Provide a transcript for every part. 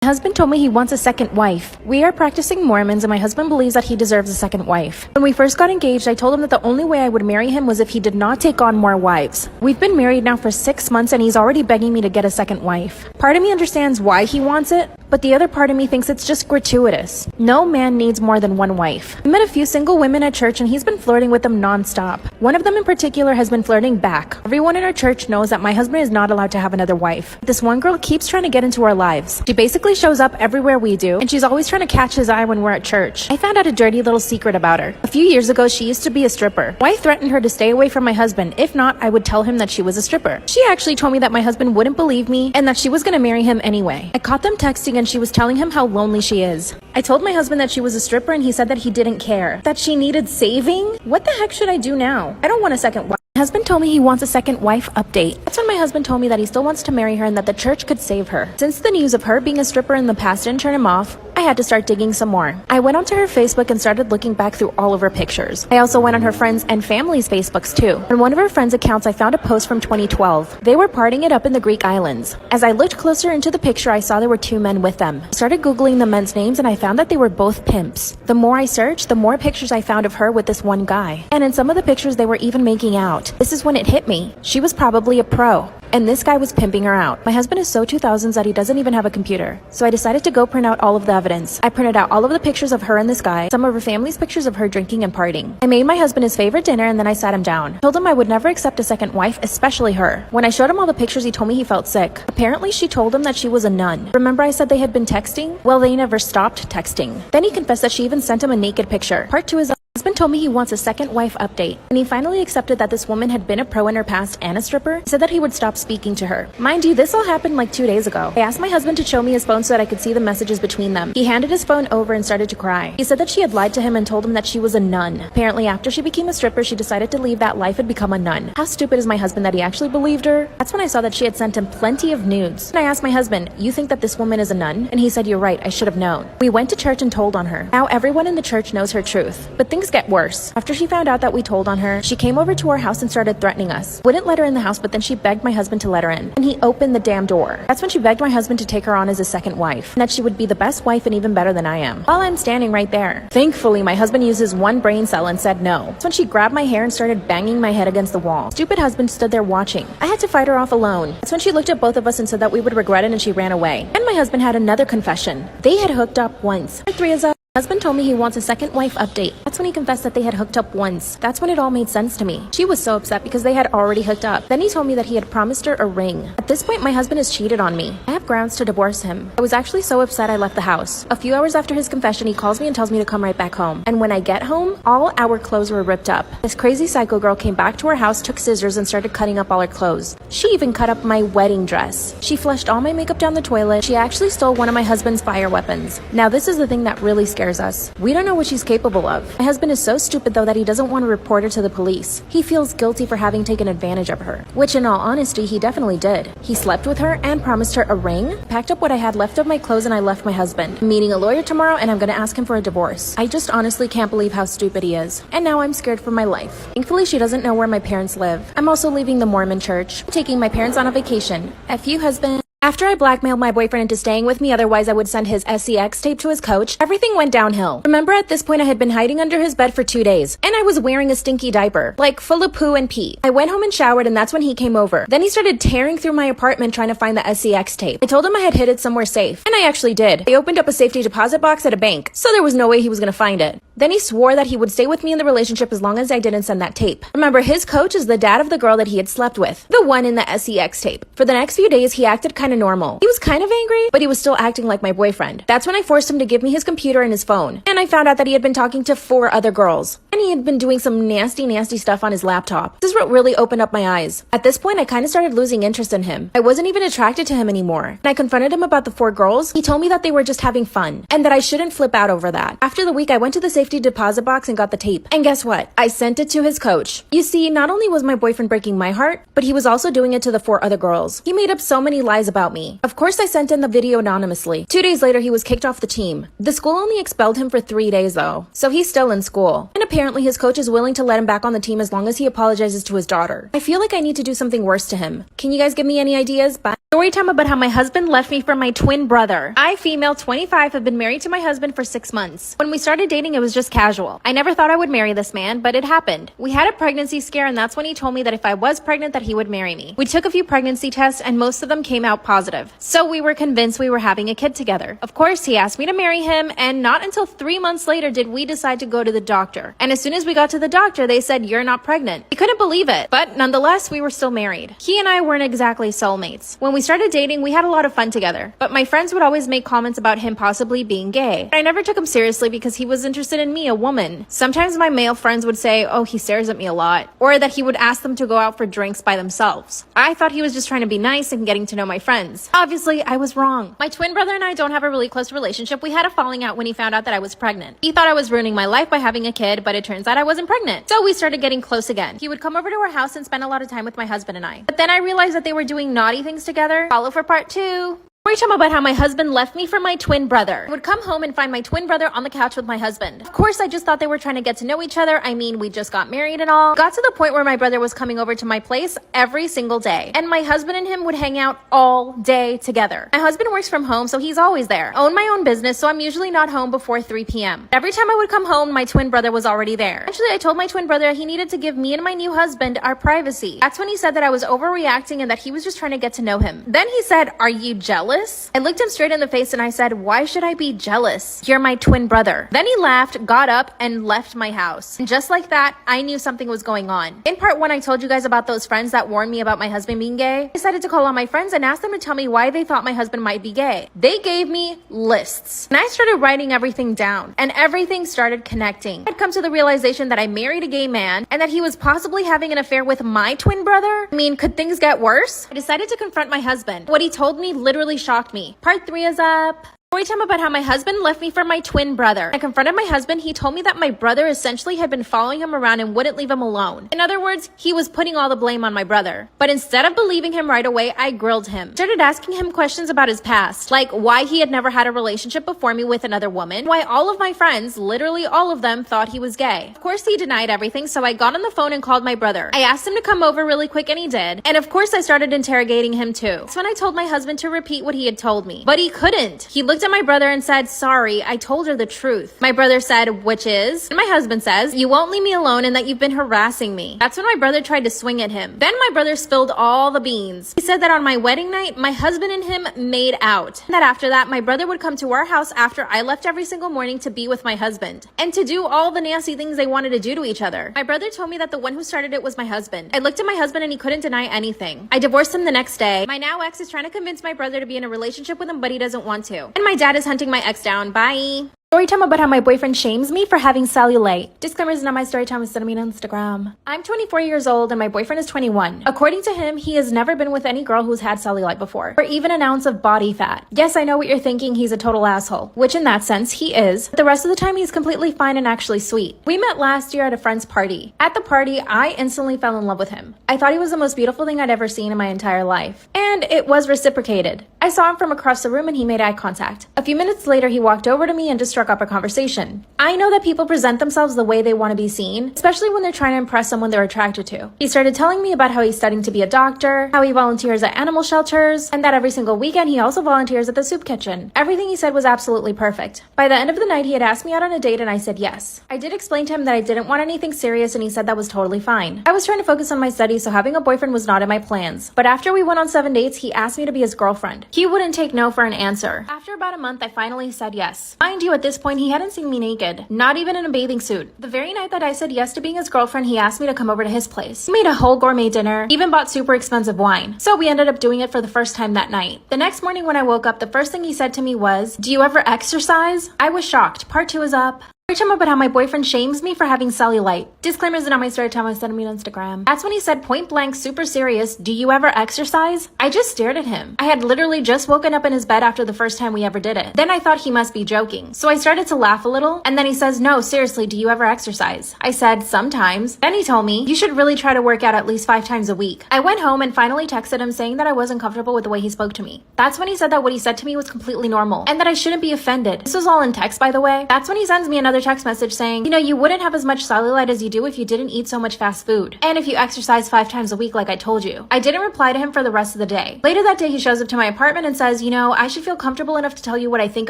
My husband told me he wants a second wife. We are practicing Mormons and my husband believes that he deserves a second wife. When we first got engaged, I told him that the only way I would marry him was if he did not take on more wives. We've been married now for 6 months and he's already begging me to get a second wife. Part of me understands why he wants it, but the other part of me thinks it's just gratuitous. No man needs more than one wife. I met a few single women at church and he's been flirting with them non-stop. One of them in particular has been flirting back. Everyone in our church knows that my husband is not allowed to have another wife. This one girl keeps trying to get into our lives. She basically shows up everywhere we do, and she's always trying to catch his eye when we're at church. I found out a dirty little secret about her. A few years ago, she used to be a stripper. I threatened her to stay away from my husband. If not, I would tell him that she was a stripper. She actually told me that my husband wouldn't believe me and that she was gonna marry him anyway. I caught them texting and she was telling him how lonely she is. I told my husband that she was a stripper and he said that he didn't care. That she needed saving? What the heck should I do now? I don't want a second wife. My husband told me he wants a second wife update. That's when my husband told me that he still wants to marry her and that the church could save her. Since the news of her being a stripper in the past didn't turn him off, I had to start digging some more. I went onto her Facebook and started looking back through all of her pictures. I also went on her friends' and family's Facebooks too. On one of her friends' accounts, I found a post from 2012. They were partying it up in the Greek islands. As I looked closer into the picture, I saw there were 2 men with them. I started Googling the men's names and I found that they were both pimps. The more I searched, the more pictures I found of her with this one guy. And in some of the pictures, they were even making out. This is when it hit me. She was probably a pro. And this guy was pimping her out. My husband is so 2000s that he doesn't even have a computer. So I decided to go print out all of the evidence. I printed out all of the pictures of her and this guy, some of her family's pictures of her drinking and partying. I made my husband his favorite dinner and then I sat him down. Told him I would never accept a second wife, especially her. When I showed him all the pictures, he told me he felt sick. Apparently she told him that she was a nun. Remember I said they had been texting? Well, they never stopped texting. Then he confessed that she even sent him a naked picture. Part 2 is my husband told me he wants a second wife update, and he finally accepted that this woman had been a pro in her past and a stripper. He said that he would stop speaking to her. Mind you, this all happened like 2 days ago. I asked my husband to show me his phone so that I could see the messages between them. He handed his phone over and started to cry. He said that she had lied to him and told him that she was a nun. Apparently, after she became a stripper, she decided to leave that life and become a nun. How stupid is my husband that he actually believed her? That's when I saw that she had sent him plenty of nudes. And I asked my husband, "You think that this woman is a nun?" And he said, "You're right, I should have known." We went to church and told on her. Now everyone in the church knows her truth. But things get worse. After she found out that we told on her, she came over to our house and started threatening us. Wouldn't let her in the house, but then she begged my husband to let her in. And he opened the damn door. That's when she begged my husband to take her on as a second wife, and that she would be the best wife and even better than I am. While I'm standing right there. Thankfully, my husband used his one brain cell and said no. That's when she grabbed my hair and started banging my head against the wall. Stupid husband stood there watching. I had to fight her off alone. That's when she looked at both of us and said that we would regret it and she ran away. And my husband had another confession. They had hooked up once. Part 3 is up. My husband told me he wants a second wife update. That's when he confessed that they had hooked up once. That's when it all made sense to me. She was so upset because they had already hooked up. Then he told me that he had promised her a ring. At this point, my husband has cheated on me. I have grounds to divorce him. I was actually so upset I left the house. A few hours after his confession, he calls me and tells me to come right back home. And when I get home, all our clothes were ripped up. This crazy psycho girl came back to our house, took scissors, and started cutting up all our clothes. She even cut up my wedding dress. She flushed all my makeup down the toilet. She actually stole one of my husband's fire weapons. Now this is the thing that really scares us. We don't know what she's capable of. My husband is so stupid though that he doesn't want to report her to the police. He feels guilty for having taken advantage of her, which in all honesty he definitely did. He slept with her and promised her a ring, packed up what I had left of my clothes, and I left my husband. I'm meeting a lawyer tomorrow and I'm gonna ask him for a divorce. I just honestly can't believe how stupid he is. And now I'm scared for my life. Thankfully she doesn't know where my parents live. I'm also leaving the Mormon church, taking my parents on a vacation. F you, husband. After I blackmailed my boyfriend into staying with me, otherwise I would send his sex tape to his coach, everything went downhill. Remember, at this point I had been hiding under his bed for 2 days, and I was wearing a stinky diaper, like full of poo and pee. I went home and showered, and that's when he came over. Then he started tearing through my apartment trying to find the sex tape. I told him I had hid it somewhere safe, and I actually did. I opened up a safety deposit box at a bank, so there was no way he was gonna find it. Then he swore that he would stay with me in the relationship as long as I didn't send that tape. Remember, his coach is the dad of the girl that he had slept with, the one in the sex tape. For the next few days, he acted kind of normal. He was kind of angry, but he was still acting like my boyfriend. That's when I forced him to give me his computer and his phone. And I found out that he had been talking to 4 other girls. And he had been doing some nasty stuff on his laptop. This is what really opened up my eyes. At this point, I kind of started losing interest in him. I wasn't even attracted to him anymore. And I confronted him about the 4 girls. He told me that they were just having fun, and that I shouldn't flip out over that. After the week, I went to the safety deposit box and got the tape. And guess what? I sent it to his coach. You see, not only was my boyfriend breaking my heart, but he was also doing it to the 4 other girls. He made up so many lies about me. Of course, I sent in the video anonymously. 2 days later, he was kicked off the team. The school only expelled him for 3 days though, so he's still in school. And apparently his coach is willing to let him back on the team as long as he apologizes to his daughter. I feel like I need to do something worse to him. Can you guys give me any ideas? Bye. Story time about how my husband left me for my twin brother. I, female, 25, have been married to my husband for 6 months. When we started dating, it was just casual. I never thought I would marry this man, but it happened. We had a pregnancy scare, and that's when he told me that if I was pregnant, that he would marry me. We took a few pregnancy tests, and most of them came out positive. So we were convinced we were having a kid together. Of course, he asked me to marry him, and not until 3 months later did we decide to go to the doctor. And as soon as we got to the doctor, they said, "You're not pregnant." We couldn't believe it, but nonetheless, we were still married. He and I weren't exactly soulmates. When we started dating, we had a lot of fun together, but my friends would always make comments about him possibly being gay. I never took him seriously because he was interested in me, a woman. Sometimes my male friends would say, "Oh, he stares at me a lot," or that he would ask them to go out for drinks by themselves. I thought he was just trying to be nice and getting to know my friends. Obviously, I was wrong. My twin brother and I don't have a really close relationship. We had a falling out when he found out that I was pregnant. He thought I was ruining my life by having a kid, but it turns out I wasn't pregnant. So we started getting close again. He would come over to our house and spend a lot of time with my husband and I. But then I realized that they were doing naughty things together. Follow for part 2. Story time about how my husband left me for my twin brother. I would come home and find my twin brother on the couch with my husband. Of course, I just thought they were trying to get to know each other. I mean, we just got married and all. Got to the point where my brother was coming over to my place every single day. And my husband and him would hang out all day together. My husband works from home, so he's always there. Own my own business, so I'm usually not home before 3 p.m. Every time I would come home, my twin brother was already there. Actually, I told my twin brother he needed to give me and my new husband our privacy. That's when he said that I was overreacting and that he was just trying to get to know him. Then he said, "Are you jealous?" I looked him straight in the face and I said, "Why should I be jealous? You're my twin brother." Then he laughed, got up, and left my house. And just like that, I knew something was going on. In part 1, I told you guys about those friends that warned me about my husband being gay. I decided to call all my friends and ask them to tell me why they thought my husband might be gay. They gave me lists. And I started writing everything down, and everything started connecting. I'd come to the realization that I married a gay man and that he was possibly having an affair with my twin brother. I mean, could things get worse? I decided to confront my husband. What he told me literally shocked me. Part 3 is up. Story time about how my husband left me for my twin brother. I confronted my husband. He told me that my brother essentially had been following him around and wouldn't leave him alone. In other words, he was putting all the blame on my brother. But instead of believing him right away, I grilled him. Started asking him questions about his past, like why he had never had a relationship before me with another woman, why all of my friends, literally all of them, thought he was gay. Of course, he denied everything, so I got on the phone and called my brother. I asked him to come over really quick, and he did. And of course, I started interrogating him too. That's when I told my husband to repeat what he had told me. But he couldn't. He looked at my brother and said, "Sorry, I told her the truth." My brother said, "Which is?" And my husband says, "You won't leave me alone and that you've been harassing me." That's when my brother tried to swing at him. Then my brother spilled all the beans. He said that on my wedding night, my husband and him made out. And that after that, my brother would come to our house after I left every single morning to be with my husband and to do all the nasty things they wanted to do to each other. My brother told me that the one who started it was my husband. I looked at my husband and he couldn't deny anything. I divorced him the next day. My now ex is trying to convince my brother to be in a relationship with him, but he doesn't want to. And my dad is hunting my ex down. Bye. Story time about how my boyfriend shames me for having cellulite. Disclaimer is not my story time, it's sending me on Instagram. I'm 24 years old and my boyfriend is 21. According to him, he has never been with any girl who's had cellulite before, or even an ounce of body fat. Yes, I know what you're thinking, he's a total asshole, which in that sense, he is. But the rest of the time, he's completely fine and actually sweet. We met last year at a friend's party. At the party, I instantly fell in love with him. I thought he was the most beautiful thing I'd ever seen in my entire life. And it was reciprocated. I saw him from across the room and he made eye contact. A few minutes later, he walked over to me and just struck up a conversation. I know that people present themselves the way they want to be seen, especially when they're trying to impress someone they're attracted to. He started telling me about how he's studying to be a doctor, how he volunteers at animal shelters, and that every single weekend he also volunteers at the soup kitchen. Everything he said was absolutely perfect. By the end of the night, he had asked me out on a date and I said yes. I did explain to him that I didn't want anything serious and he said that was totally fine. I was trying to focus on my studies, so having a boyfriend was not in my plans. But after we went on 7 dates, he asked me to be his girlfriend. He wouldn't take no for an answer. After about a month, I finally said yes. Mind you, at this point, he hadn't seen me naked, not even in a bathing suit. The very night that I said yes to being his girlfriend, he asked me to come over to his place. He made a whole gourmet dinner, even bought super expensive wine. So we ended up doing it for the first time that night. The next morning when I woke up, the first thing he said to me was, "Do you ever exercise?" I was shocked. Part 2 is up. Story time about how my boyfriend shames me for having cellulite. Disclaimers are not my story time, I sent me on Instagram. That's when he said point blank, super serious, "Do you ever exercise?" I just stared at him. I had literally just woken up in his bed after the first time we ever did it. Then I thought he must be joking. So I started to laugh a little, and then he says, "No, seriously, do you ever exercise?" I said, "Sometimes." Then he told me, "You should really try to work out at least 5 times a week." I went home and finally texted him saying that I wasn't comfortable with the way he spoke to me. That's when he said that what he said to me was completely normal, and that I shouldn't be offended. This was all in text, by the way. That's when he sends me another text message saying, you know, you wouldn't have as much cellulite as you do if you didn't eat so much fast food. And if you exercise 5 times a week like I told you. I didn't reply to him for the rest of the day. Later that day, he shows up to my apartment and says, you know, I should feel comfortable enough to tell you what I think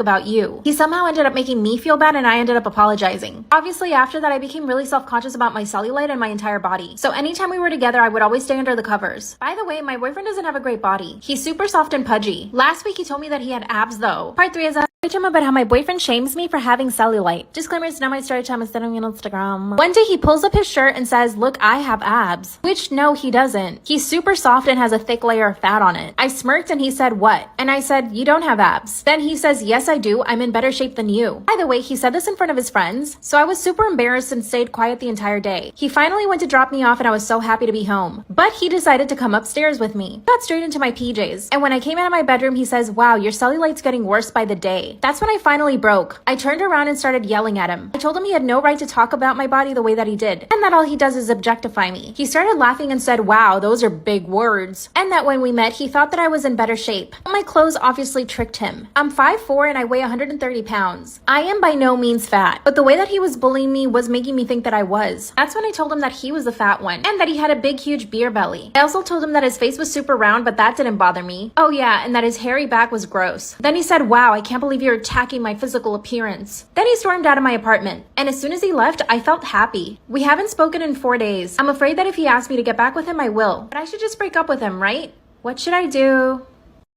about you. He somehow ended up making me feel bad and I ended up apologizing. Obviously, after that, I became really self-conscious about my cellulite and my entire body. So anytime we were together, I would always stay under the covers. By the way, my boyfriend doesn't have a great body. He's super soft and pudgy. Last week, he told me that he had abs though. Part 3 is Storytime about how my boyfriend shames me for having cellulite. Disclaimer, it's not my story time, it's on Instagram. One day he pulls up his shirt and says, look, I have abs. Which no, he doesn't. He's super soft and has a thick layer of fat on it. I smirked and he said, what? And I said, you don't have abs. Then he says, yes, I do. I'm in better shape than you. By the way, he said this in front of his friends. So I was super embarrassed and stayed quiet the entire day. He finally went to drop me off and I was so happy to be home. But he decided to come upstairs with me. Got straight into my PJs. And when I came out of my bedroom, he says, wow, your cellulite's getting worse by the day. That's when I finally broke. I turned around and started yelling at him. I told him he had no right to talk about my body the way that he did, and that all he does is objectify me. He started laughing and said, wow, those are big words. And that when we met, he thought that I was in better shape. My clothes obviously tricked him. I'm 5'4" and I weigh 130 pounds. I am by no means fat, but the way that he was bullying me was making me think that I was. That's when I told him that he was the fat one, and that he had a big, huge beer belly. I also told him that his face was super round, but that didn't bother me. Oh yeah, and that his hairy back was gross. Then he said, wow, I can't believe you're attacking my physical appearance. Then he stormed out of my apartment, and as soon as he left, I felt happy. We haven't spoken in 4 days. I'm afraid that if he asks me to get back with him, I will. But I should just break up with him, right? What should I do?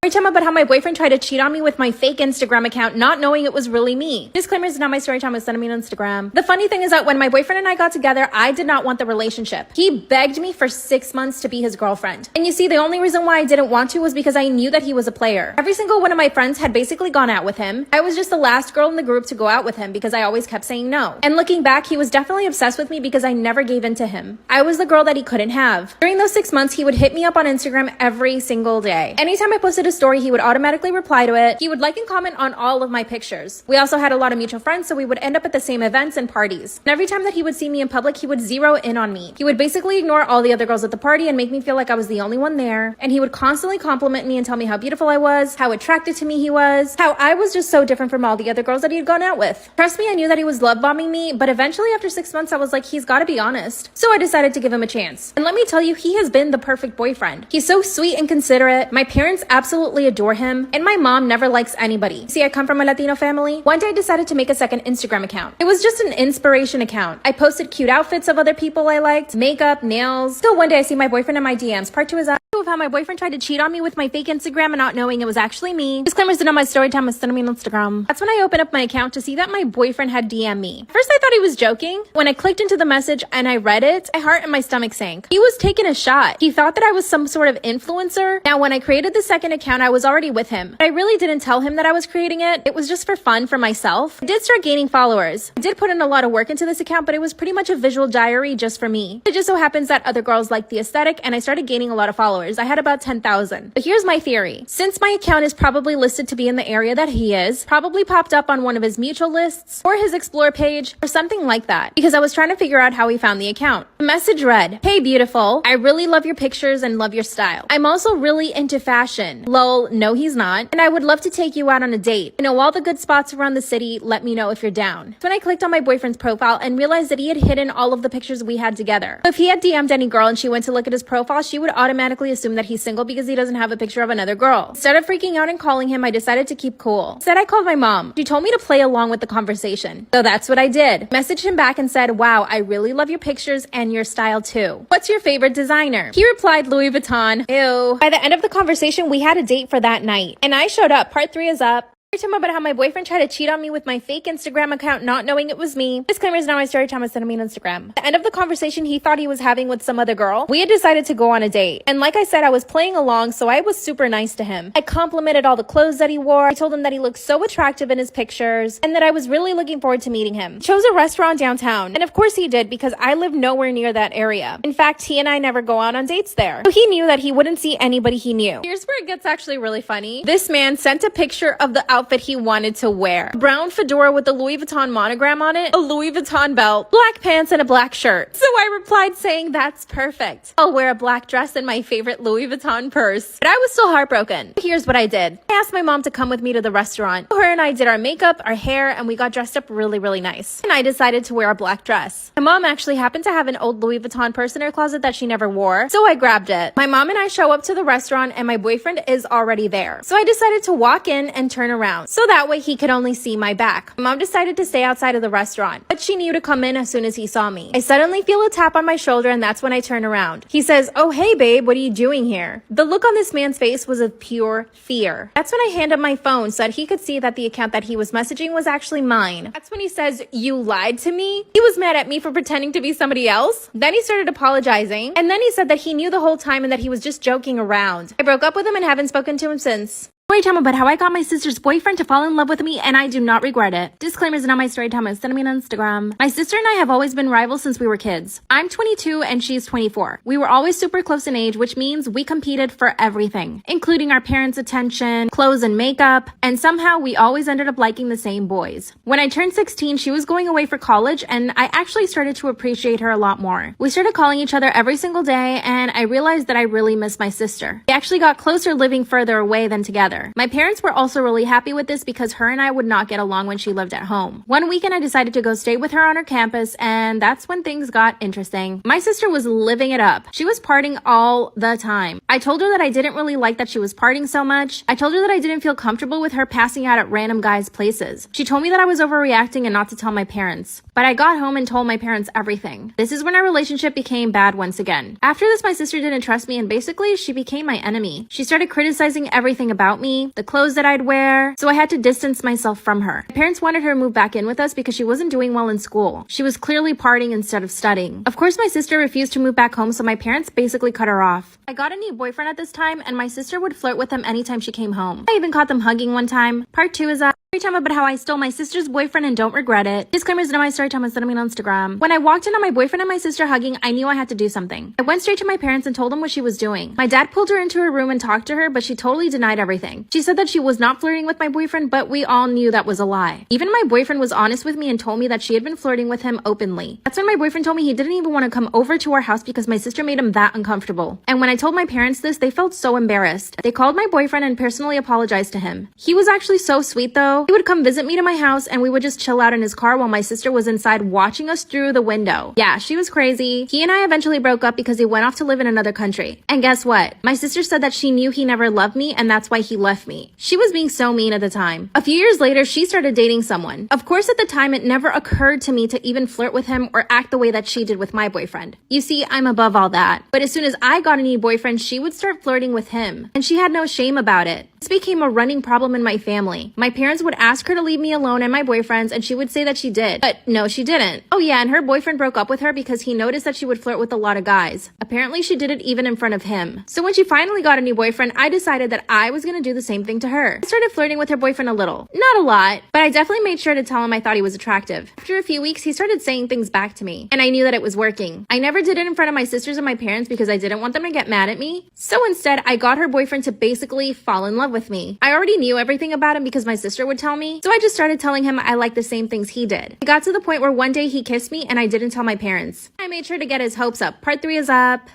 Storytime about how my boyfriend tried to cheat on me with my fake Instagram account, not knowing it was really me. Disclaimer, is not my story time, it's sending me on Instagram. The funny thing is that when my boyfriend and I got together, I did not want the relationship. He begged me for 6 months to be his girlfriend. And you see, the only reason why I didn't want to was because I knew that he was a player. Every single one of my friends had basically gone out with him. I was just the last girl in the group to go out with him because I always kept saying no. And looking back, he was definitely obsessed with me because I never gave in to him. I was the girl that he couldn't have. During those 6 months, he would hit me up on Instagram every single day. Anytime I posted a story, he would automatically reply to it. He would like and comment on all of my pictures. We also had a lot of mutual friends, so we would end up at the same events and parties. And every time that he would see me in public, he would zero in on me. He would basically ignore all the other girls at the party and make me feel like I was the only one there. And he would constantly compliment me and tell me how beautiful I was, how attracted to me he was, how I was just so different from all the other girls that he had gone out with. Trust me, I knew that he was love bombing me, but eventually after 6 months, I was like, he's gotta be honest. So I decided to give him a chance. And let me tell you, he has been the perfect boyfriend. He's so sweet and considerate. My parents absolutely adore him, and my mom never likes anybody. See, I come from a Latino family. One day I decided to make a second Instagram account. It was just an inspiration account. I posted cute outfits of other people I liked, makeup, nails. Till one day I see my boyfriend in my DMs. Part 2 is of how my boyfriend tried to cheat on me with my fake Instagram and not knowing it was actually me. Disclaimers, not my story time, it's sending me on Instagram. That's when I opened up my account to see that my boyfriend had DM'd me. First I thought he was joking. When I clicked into the message and I read it, my heart and my stomach sank. He was taking a shot. He thought that I was some sort of influencer. Now when I created the second account, I was already with him. But I really didn't tell him that I was creating it. It was just for fun for myself. I did start gaining followers. I did put in a lot of work into this account, but it was pretty much a visual diary just for me. It just so happens that other girls liked the aesthetic and I started gaining a lot of followers. I had about 10,000. But here's my theory. Since my account is probably listed to be in the area that he is, probably popped up on one of his mutual lists or his explore page or something like that, because I was trying to figure out how he found the account. The message read, hey beautiful, I really love your pictures and love your style. I'm also really into fashion. Lol, no he's not. And I would love to take you out on a date. I know all the good spots around the city. Let me know if you're down. So when I clicked on my boyfriend's profile and realized that he had hidden all of the pictures we had together. So if he had DM'd any girl and she went to look at his profile, she would automatically assume that he's single because he doesn't have a picture of another girl. Instead of freaking out and calling him, I decided to keep cool. Instead, I called my mom. She told me to play along with the conversation. So that's what I did. Messaged him back and said, wow, I really love your pictures and your style too. What's your favorite designer? He replied, Louis Vuitton. Ew. By the end of the conversation, we had a date for that night. And I showed up. Part 3 is up. Storytime about how my boyfriend tried to cheat on me with my fake Instagram account, not knowing it was me. Disclaimer, is not my story time, it's sending me on Instagram. At the end of the conversation he thought he was having with some other girl, we had decided to go on a date. And like I said, I was playing along, so I was super nice to him. I complimented all the clothes that he wore. I told him that he looked so attractive in his pictures and that I was really looking forward to meeting him. He chose a restaurant downtown. And of course he did, because I live nowhere near that area. In fact, he and I never go out on dates there. So he knew that he wouldn't see anybody he knew. Here's where it gets actually really funny. This man sent a picture of the outfit he wanted to wear. A brown fedora with the Louis Vuitton monogram on it, a Louis Vuitton belt, black pants, and a black shirt. So I replied saying, "That's perfect. I'll wear a black dress and my favorite Louis Vuitton purse." But I was still heartbroken. Here's what I did. I asked my mom to come with me to the restaurant. Her and I did our makeup, our hair, and we got dressed up really nice. And I decided to wear a black dress. My mom actually happened to have an old Louis Vuitton purse in her closet that she never wore, so I grabbed it. My mom and I show up to the restaurant and my boyfriend is already there. So I decided to walk in and turn around, so that way he could only see my back. My mom decided to stay outside of the restaurant, but she knew to come in as soon as he saw me. I suddenly feel a tap on my shoulder and that's when I turn around. He says, "Oh, hey babe, what are you doing here?" The look on this man's face was of pure fear. That's when I hand him my phone so that he could see that the account that he was messaging was actually mine. That's when he says, "You lied to me?" He was mad at me for pretending to be somebody else. Then he started apologizing, and then he said that he knew the whole time and that he was just joking around. I broke up with him and haven't spoken to him since. Story time about how I got my sister's boyfriend to fall in love with me, and I do not regret it. Disclaimers in on my story time. Send me on Instagram. My sister and I have always been rivals since we were kids. I'm 22 and she's 24. We were always super close in age, which means we competed for everything, including our parents' attention, clothes and makeup, and somehow we always ended up liking the same boys. When I turned 16, she was going away for college, and I actually started to appreciate her a lot more. We started calling each other every single day, and I realized that I really miss my sister. We actually got closer living further away than together. My parents were also really happy with this because her and I would not get along when she lived at home. One weekend I decided to go stay with her on her campus, and that's when things got interesting. My sister was living it up. She was partying all the time. I told her that I didn't really like that she was partying so much. I told her that I didn't feel comfortable with her passing out at random guys' places. She told me that I was overreacting and not to tell my parents. But I got home and told my parents everything. This is when our relationship became bad once again. After this, my sister didn't trust me and basically she became my enemy. She started criticizing everything about me, the clothes that I'd wear, so I had to distance myself from her. My parents wanted her to move back in with us because she wasn't doing well in school. She was clearly partying instead of studying. Of course, my sister refused to move back home, so my parents basically cut her off. I got a new boyfriend at this time, and my sister would flirt with him anytime she came home. I even caught them hugging one time. Part 2 is story time about how I stole my sister's boyfriend and don't regret it. Disclaimers in my story time. Send me on Instagram. When I walked in on my boyfriend and my sister hugging, I knew I had to do something. I went straight to my parents and told them what she was doing. My dad pulled her into her room and talked to her, but she totally denied everything. She said that she was not flirting with my boyfriend, but we all knew that was a lie. Even my boyfriend was honest with me and told me that she had been flirting with him openly. That's when my boyfriend told me he didn't even want to come over to our house because my sister made him that uncomfortable. And when I told my parents this, they felt so embarrassed. They called my boyfriend and personally apologized to him. He was actually so sweet though. He would come visit me to my house and we would just chill out in his car while my sister was inside watching us through the window. Yeah, she was crazy. He and I eventually broke up because he went off to live in another country. And guess what? My sister said that she knew he never loved me and that's why he left me. She was being so mean at the time. A few years later, she started dating someone. Of course, at the time, it never occurred to me to even flirt with him or act the way that she did with my boyfriend. You see, I'm above all that. But as soon as I got a new boyfriend, she would start flirting with him. And she had no shame about it. This became a running problem in my family. My parents would ask her to leave me alone and my boyfriends, and she would say that she did. But no, she didn't. Oh yeah, and her boyfriend broke up with her because he noticed that she would flirt with a lot of guys. Apparently, she did it even in front of him. So when she finally got a new boyfriend, I decided that I was gonna do the same thing to her. I started flirting with her boyfriend a little. Not a lot, but I definitely made sure to tell him I thought he was attractive. After a few weeks, he started saying things back to me, and I knew that it was working. I never did it in front of my sisters and my parents because I didn't want them to get mad at me. So instead, I got her boyfriend to basically fall in love with me. I already knew everything about him because my sister would tell me, so I just started telling him I liked the same things he did. It got to the point where one day he kissed me and I didn't tell my parents. I made sure to get his hopes up. Part 3 is up.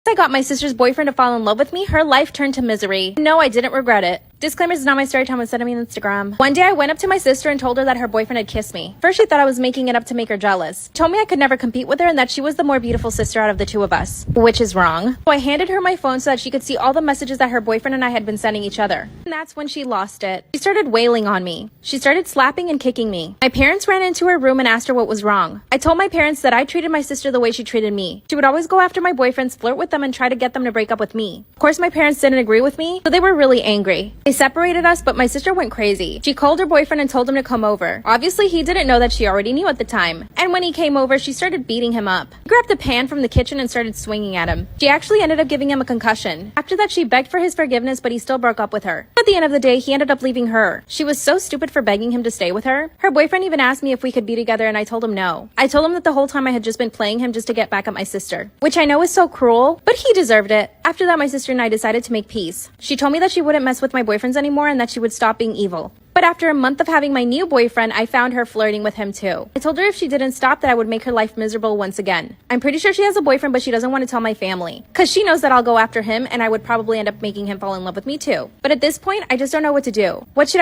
Once I got my sister's boyfriend to fall in love with me, her life turned to misery. No, I didn't regret it. Disclaimers is not my story time. Send me on Instagram. One day I went up to my sister and told her that her boyfriend had kissed me. First she thought I was making it up to make her jealous. She told me I could never compete with her and that she was the more beautiful sister out of the two of us. Which is wrong. So I handed her my phone so that she could see all the messages that her boyfriend and I had been sending each other. And that's when she lost it. She started wailing on me. She started slapping and kicking me. My parents ran into her room and asked her what was wrong. I told my parents that I treated my sister the way she treated me. She would always go after my boyfriends, flirt with them, and try to get them to break up with me. Of course, my parents didn't agree with me, so they were really angry. They separated us, but my sister went crazy. She called her boyfriend and told him to come over. Obviously, he didn't know that she already knew at the time. And when he came over, she started beating him up. He grabbed a pan from the kitchen and started swinging at him. She actually ended up giving him a concussion. After that, she begged for his forgiveness, but he still broke up with her. At the end of the day, he ended up leaving her. She was so stupid for begging him to stay with her. Her boyfriend even asked me if we could be together, and I told him no. I told him that the whole time I had just been playing him just to get back at my sister. Which I know is so cruel, but he deserved it. After that, my sister and I decided to make peace. She told me that she wouldn't mess with my boyfriends anymore and that she would stop being evil. But after a month of having my new boyfriend, I found her flirting with him too. I told her if she didn't stop that I would make her life miserable once again. I'm pretty sure she has a boyfriend, but she doesn't want to tell my family. Cause she knows that I'll go after him and I would probably end up making him fall in love with me too. But at this point, I just don't know what to do. What should I